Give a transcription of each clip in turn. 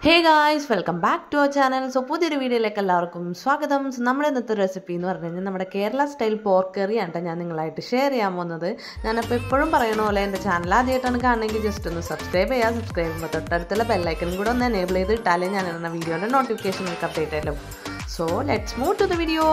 Hey guys, welcome back to our channel. So പുതിയൊരു വീഡിയോയിലേക്ക് എല്ലാവർക്കും സ്വാഗതം. നമ്മുടെ ഇന്നത്തെ റെസിപ്പി എന്ന് പറഞ്ഞു കഴിഞ്ഞാൽ നമ്മുടെ കേരള സ്റ്റൈൽ പോർക്ക് കറി ആണ് ഞാൻ നിങ്ങളായിട്ട് ഷെയർ ചെയ്യാൻ പോകുന്നത്. ഞാനപ്പോൾ എപ്പോഴും പറയുന്ന പോലെ എൻ്റെ ചാനൽ ആദ്യമായിട്ടാണ് കാണണമെങ്കിൽ ജസ്റ്റ് ഒന്ന് സബ്സ്ക്രൈബ് ചെയ്യുക. സബ്സ്ക്രൈബ് ചെയ്യുമ്പോൾ തൊട്ടടുത്തുള്ള ബെല്ലൈക്കനും കൂടെ ഒന്ന് എനേബിൾ ചെയ്ത് ഇട്ടാലേ ഞാൻ ഇടുന്ന വീഡിയോയുടെ നോട്ടിഫിക്കേഷൻ നിങ്ങൾക്ക് അപ്ഡേറ്റ് ആയല്ലോ. So let's move to the video.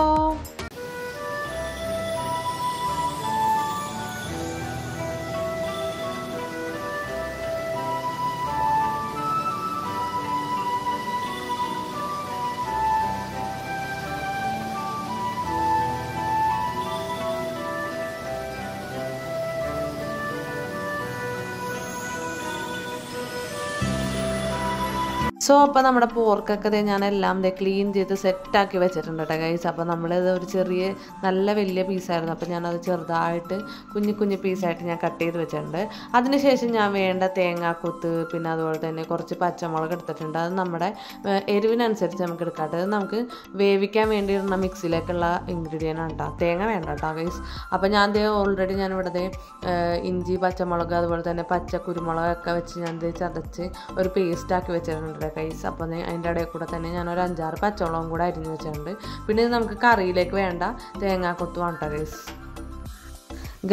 So അപ്പോൾ നമ്മുടെ പോർക്കൊക്കെ ഞാനെല്ലാം ക്ലീൻ ചെയ്ത് സെറ്റാക്കി വെച്ചിട്ടുണ്ട് കേട്ടോ ഗൈസ്. അപ്പോൾ നമ്മളിത് ഒരു നല്ല വലിയ പീസായിരുന്നു. അപ്പോൾ ഞാനത് ചെറുതായിട്ട് കുഞ്ഞു പീസായിട്ട് ഞാൻ കട്ട് ചെയ്ത് വെച്ചിട്ടുണ്ട്. അതിനുശേഷം ഞാൻ വേണ്ട തേങ്ങാക്കൊത്ത് പിന്നെ അതുപോലെ തന്നെ കുറച്ച് പച്ചമുളക് എടുത്തിട്ടുണ്ട്. അത് നമ്മുടെ എരിവിനനുസരിച്ച് നമുക്ക് എടുക്കാട്ടെ. അത് നമുക്ക് വേവിക്കാൻ വേണ്ടിയിരുന്ന മിക്സിയിലേക്കുള്ള ഇൻഗ്രീഡിയൻ്റ് ആണ് കേട്ടോ. തേങ്ങ വേണ്ട കേട്ടോ ഗൈസ്. അപ്പോൾ ഞാൻ ഓൾറെഡി ഞാനിവിടെ ഇഞ്ചി പച്ചമുളക് അതുപോലെ തന്നെ പച്ച കുരുമുളകൊക്കെ വെച്ച് ഞാൻ ചതച്ച് ഒരു പേസ്റ്റാക്കി വെച്ചിട്ടുണ്ട് ഗൈസ്. അപ്പോൾ അതിൻ്റെ ഇടയിൽ കൂടെ തന്നെ ഞാനൊരു 5-6 പച്ചമുളകും കൂടെ അരിഞ്ഞ് വെച്ചിട്ടുണ്ട്. പിന്നെ ഇത് നമുക്ക് കറിയിലേക്ക് വേണ്ട തേങ്ങാക്കൊത്തുമാണ് കേട്ടോ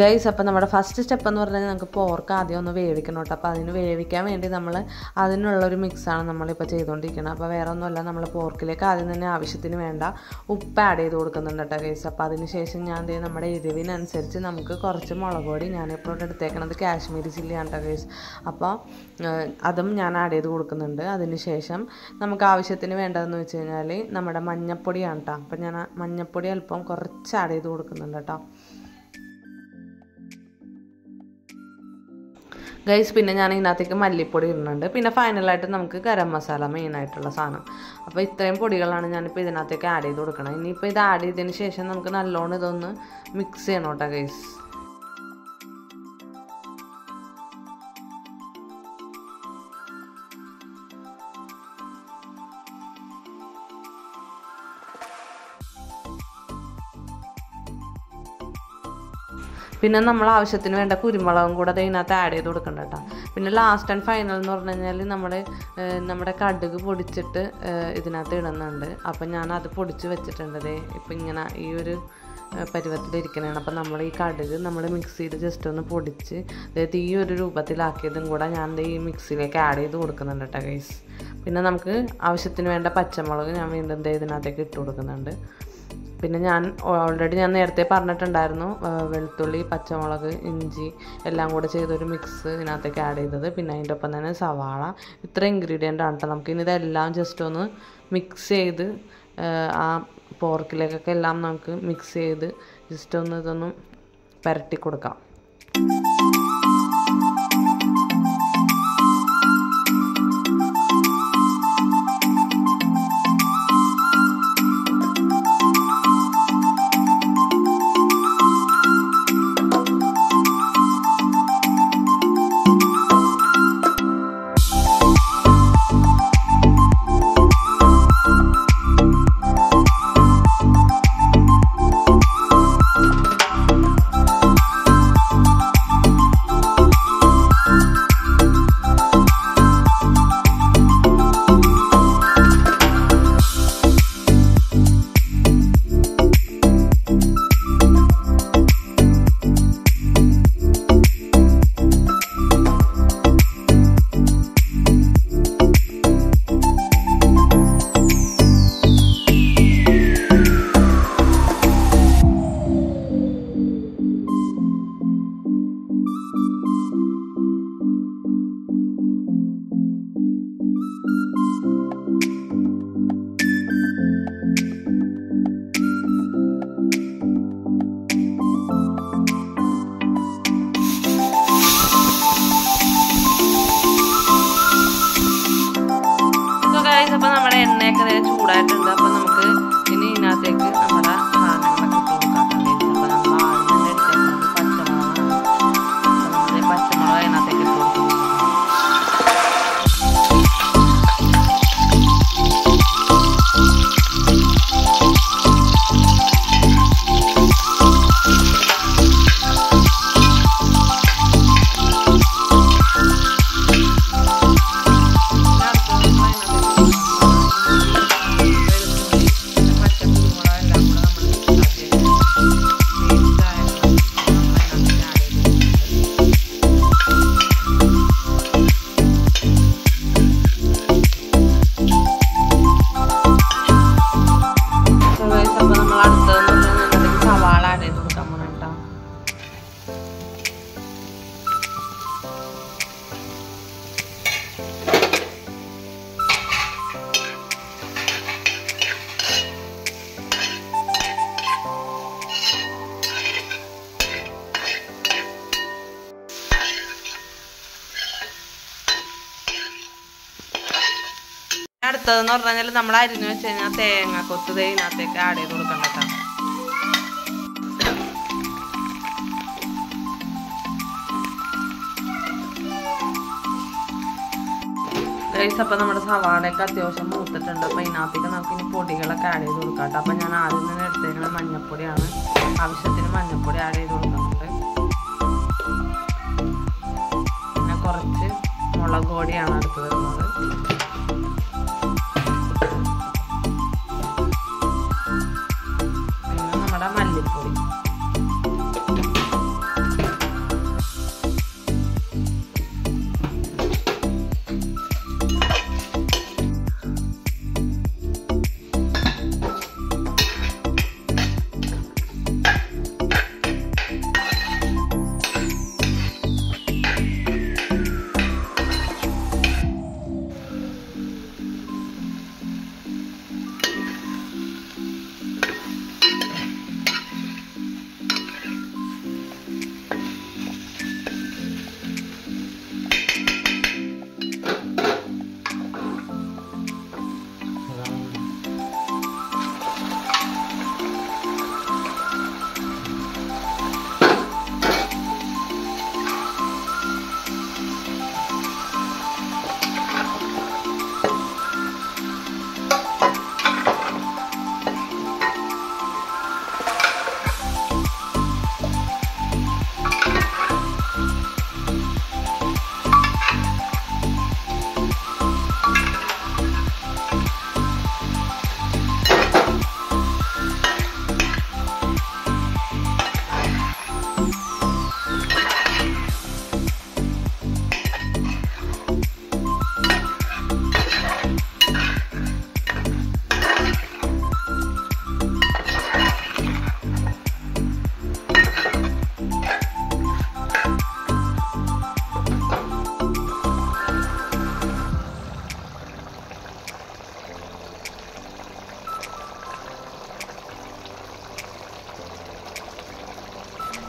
ഗൈസ്. അപ്പോൾ നമ്മുടെ ഫസ്റ്റ് സ്റ്റെപ്പ് എന്ന് പറഞ്ഞാൽ നമുക്ക് പോർക്ക് ആദ്യം ഒന്ന് വേവിക്കണം കേട്ടോ. അപ്പോൾ അതിന് വേവിക്കാൻ വേണ്ടി അതിനുള്ളൊരു മിക്സാണ് നമ്മളിപ്പോൾ ചെയ്തുകൊണ്ടിരിക്കുന്നത്. അപ്പോൾ വേറെ ഒന്നുമല്ല, നമ്മൾ പോർക്കിലേക്ക് ആദ്യം തന്നെ ആവശ്യത്തിന് വേണ്ട ഉപ്പ് ആഡ് ചെയ്ത് കൊടുക്കുന്നുണ്ട് കേട്ടോ ഗൈസ്. അപ്പോൾ അതിന് ശേഷം ഞാൻ നമ്മുടെ എരിവിനനുസരിച്ച് നമുക്ക് കുറച്ച് മുളക് പൊടി, ഞാനിപ്പോൾ എടുത്തേക്കണത് കാശ്മീരി ചില്ലിയാണ് കേട്ടോ ഗൈസ്. അപ്പോൾ അതും ഞാൻ ആഡ് ചെയ്ത് കൊടുക്കുന്നുണ്ട്. അതിന് ശേഷം നമുക്ക് ആവശ്യത്തിന് വേണ്ടതെന്ന് വെച്ച് കഴിഞ്ഞാൽ നമ്മുടെ മഞ്ഞൾപ്പൊടിയാണ് കേട്ടോ. അപ്പോൾ ഞാൻ മഞ്ഞൾപ്പൊടി അല്പം കുറച്ച് ആഡ് ചെയ്ത് കൊടുക്കുന്നുണ്ട് കേട്ടോ ഗൈസ്. പിന്നെ ഞാൻ ഇതിനകത്തേക്ക് മല്ലിപ്പൊടി ഇടുന്നുണ്ട്. പിന്നെ ഫൈനലായിട്ട് നമുക്ക് ഗരം മസാല മെയിനായിട്ടുള്ള സാധനം. അപ്പോൾ ഇത്രയും പൊടികളാണ് ഞാനിപ്പോൾ ഇതിനകത്തേക്ക് ആഡ് ചെയ്ത് കൊടുക്കണം. ഇനിയിപ്പോൾ ഇത് ആഡ് ചെയ്തതിന് ശേഷം നമുക്ക് നല്ലോണം ഇതൊന്ന് മിക്സ് ചെയ്യണം കേട്ടോ ഗൈസ്. പിന്നെ നമ്മൾ ആവശ്യത്തിന് വേണ്ട കുരുമുളകും കൂടെ ഇതിനകത്ത് ആഡ് ചെയ്ത് കൊടുക്കണ്ട കേട്ടോ. പിന്നെ ലാസ്റ്റ് ആൻഡ് ഫൈനൽ എന്ന് പറഞ്ഞു കഴിഞ്ഞാൽ നമ്മുടെ കടുക് പൊടിച്ചിട്ട് ഇതിനകത്ത് ഇടുന്നുണ്ട്. അപ്പം ഞാനത് പൊടിച്ച് വെച്ചിട്ടുണ്ട്. ഇപ്പം ഇങ്ങനെ ഈ ഒരു പരുവത്തിലിരിക്കണതാണ്. അപ്പം നമ്മൾ ഈ കടുക് നമ്മൾ മിക്സിയിൽ ജസ്റ്റ് ഒന്ന് പൊടിച്ച് അതായത് ഈ ഒരു രൂപത്തിലാക്കിയതും കൂടെ ഞാൻ ഈ മിക്സിയിലേക്ക് ആഡ് ചെയ്ത് കൊടുക്കുന്നുണ്ട് കേട്ടോ ഗൈസ്. പിന്നെ നമുക്ക് ആവശ്യത്തിന് വേണ്ട പച്ചമുളക് ഞാൻ വീണ്ടും ഇതിനകത്തേക്ക് ഇട്ട് കൊടുക്കുന്നുണ്ട്. പിന്നെ ഞാൻ നേരത്തെ പറഞ്ഞിട്ടുണ്ടായിരുന്നു വെളുത്തുള്ളി പച്ചമുളക് ഇഞ്ചി എല്ലാം കൂടെ ചെയ്തൊരു മിക്സ് ഇതിനകത്തേക്ക് ആഡ് ചെയ്തത്. പിന്നെ അതിൻ്റെ ഒപ്പം തന്നെ സവാള, ഇത്ര ഇൻഗ്രീഡിയൻ്റ് ആണ് കേട്ടോ. നമുക്കിനി ഇതെല്ലാം ജസ്റ്റ് ഒന്ന് മിക്സ് ചെയ്ത് ആ പോർക്കിലേക്കൊക്കെ എല്ലാം നമുക്ക് മിക്സ് ചെയ്ത് ജസ്റ്റ് ഒന്ന് ഇതൊന്ന് പുരട്ടി കൊടുക്കാം. അപ്പോൾ നമ്മുടെ എണ്ണയൊക്കെ ചൂടായിട്ടുണ്ട്. അപ്പോൾ നമുക്ക് ഇനി ഇതിനകത്തേക്ക് നമ്മുടെ സാധനങ്ങളൊക്കെ ഇട്ട് കൊടുക്കാം. അപ്പോൾ നമ്മൾ ആദ്യം എടുത്തേക്കുന്നത് പച്ചമുളക് അതിനകത്തേക്ക് ഇട്ട് കൊടുക്കും. അടുത്തതെന്ന് പറഞ്ഞാൽ നമ്മൾ അരിഞ്ഞു വെച്ച് കഴിഞ്ഞാൽ തേങ്ങ കൊത്ത് ഇതിനകത്തേക്ക് ആഡ് ചെയ്ത് കൊടുക്കണ്ട കേട്ടോ. ഗൈസ് അപ്പം നമ്മുടെ സവാളയൊക്കെ അത്യാവശ്യം മൂത്തിട്ടുണ്ട്. അപ്പം ഇതിനകത്തേക്ക് നമുക്ക് ഇനി പൊടികളൊക്കെ ആഡ് ചെയ്ത് കൊടുക്കാം കേട്ടോ. അപ്പം ഞാൻ ആദ്യം തന്നെ എടുത്തേക്കുന്നത് മഞ്ഞൾപ്പൊടിയാണ്. ആവശ്യത്തിന് മഞ്ഞൾപ്പൊടി ആഡ് ചെയ്ത് കൊടുക്കുന്നുണ്ട്. പിന്നെ കുറച്ച് മുളക് പൊടിയാണ് അടുത്ത് വരുന്നത്. പിന്നെ നമ്മുടെ മല്ലിപ്പൊടി.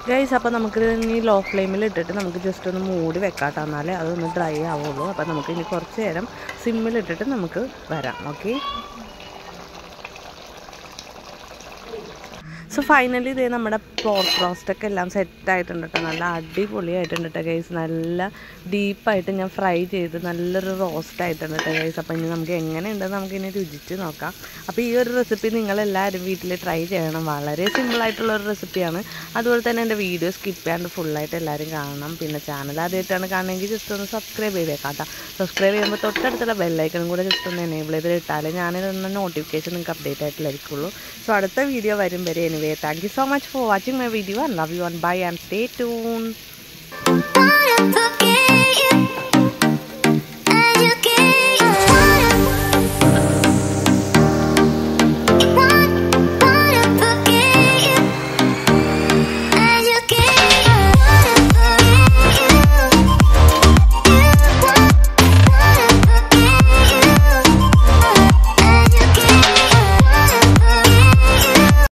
ഗൈസ് അപ്പോൾ നമുക്ക് ഇനി ലോ ഫ്ലെയിമിൽ ഇട്ടിട്ട് നമുക്ക് ജസ്റ്റ് ഒന്ന് മൂടി വെക്കാട്ടോ. എന്നാലേ അതൊന്ന് ഡ്രൈ ആവുള്ളൂ. അപ്പോൾ നമുക്ക് ഇനി കുറച്ച് നേരം സിമ്മിലിട്ടിട്ട് നമുക്ക് വരാം. ഓക്കെ. സോ ഫൈനലി ഇതേ നമ്മുടെ പോർക്ക് റോസ്റ്റൊക്കെ എല്ലാം സെറ്റായിട്ടുണ്ട് കേട്ടോ. നല്ല അടിപൊളിയായിട്ടുണ്ട് കേട്ടോ ഗൈസ്. നല്ല ഡീപ്പായിട്ട് ഞാൻ ഫ്രൈ ചെയ്ത് നല്ലൊരു റോസ്റ്റ് ആയിട്ടുണ്ട് കേട്ടോ ഗൈസ്. അപ്പോൾ ഇനി നമുക്ക് എങ്ങനെയുണ്ടെന്ന് നമുക്കിനി രുചിച്ച് നോക്കാം. അപ്പോൾ ഈ ഒരു റെസിപ്പി നിങ്ങളെല്ലാവരും വീട്ടിൽ ട്രൈ ചെയ്യണം. വളരെ സിമ്പിളായിട്ടുള്ളൊരു റെസിപ്പിയാണ്. അതുപോലെ തന്നെ എൻ്റെ വീഡിയോ സ്കിപ്പ് ചെയ്യാണ്ട് ഫുള്ളായിട്ട് എല്ലാവരും കാണണം. പിന്നെ ചാനൽ ആദ്യമായിട്ടാണ് കാണുമെങ്കിൽ ജസ്റ്റ് ഒന്ന് സബ്സ്ക്രൈബ് ചെയ്തേക്കാം കേട്ടോ. സബ്സ്ക്രൈബ് ചെയ്യുമ്പോൾ തൊട്ടടുത്തുള്ള ബെല്ലൈക്കണും കൂടെ ജസ്റ്റ് ഒന്ന് എനേബിൾ ചെയ്ത് ഇട്ടാൽ ഞാനിതൊന്ന് നോട്ടിഫിക്കേഷൻ നിങ്ങൾക്ക് അപ്ഡേറ്റ് ആയിട്ടില്ലായിരിക്കുള്ളൂ. സോ അടുത്ത വീഡിയോ വരും വരെ anyway thank you so much for watching my video and love you and bye and stay tuned.